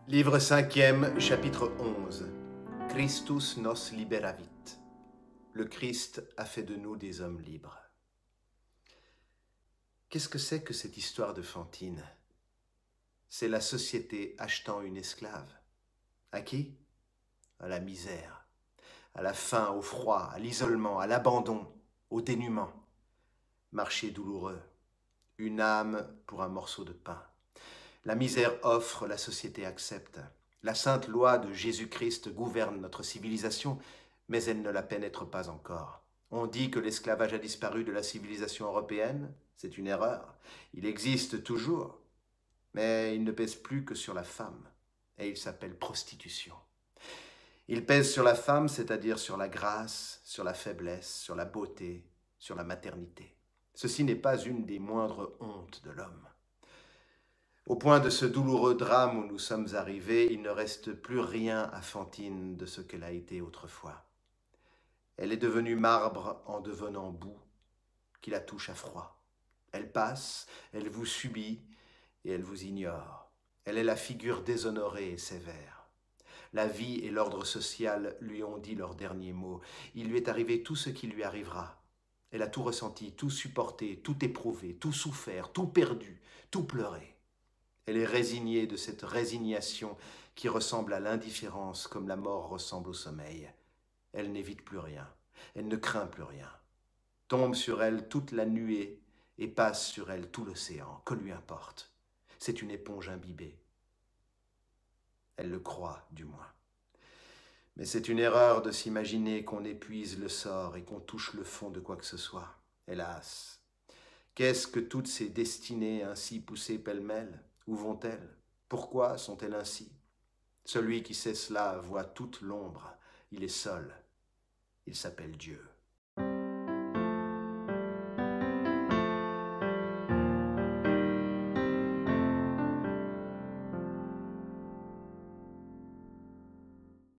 Livre 5e, chapitre 11. Christus nos liberavit. Le Christ a fait de nous des hommes libres. Qu'est-ce que c'est que cette histoire de Fantine? C'est la société achetant une esclave. À qui? À la misère, à la faim, au froid, à l'isolement, à l'abandon, au dénuement. Marché douloureux, une âme pour un morceau de pain. La misère offre, la société accepte. La sainte loi de Jésus-Christ gouverne notre civilisation, mais elle ne la pénètre pas encore. On dit que l'esclavage a disparu de la civilisation européenne. C'est une erreur. Il existe toujours, mais il ne pèse plus que sur la femme, et il s'appelle prostitution. Il pèse sur la femme, c'est-à-dire sur la grâce, sur la faiblesse, sur la beauté, sur la maternité. Ceci n'est pas une des moindres hontes de l'homme. Au point de ce douloureux drame où nous sommes arrivés, il ne reste plus rien à Fantine de ce qu'elle a été autrefois. Elle est devenue marbre en devenant boue, qui la touche à froid. Elle passe, elle vous subit et elle vous ignore. Elle est la figure déshonorée et sévère. La vie et l'ordre social lui ont dit leurs derniers mots. Il lui est arrivé tout ce qui lui arrivera. Elle a tout ressenti, tout supporté, tout éprouvé, tout souffert, tout perdu, tout pleuré. Elle est résignée de cette résignation qui ressemble à l'indifférence comme la mort ressemble au sommeil. Elle n'évite plus rien, elle ne craint plus rien. Tombe sur elle toute la nuée et passe sur elle tout l'océan, que lui importe. C'est une éponge imbibée. Elle le croit, du moins. Mais c'est une erreur de s'imaginer qu'on épuise le sort et qu'on touche le fond de quoi que ce soit. Hélas! Qu'est-ce que toutes ces destinées ainsi poussées pêle-mêle? Où vont-elles? Pourquoi sont-elles ainsi? Celui qui sait cela voit toute l'ombre. Il est seul. Il s'appelle Dieu.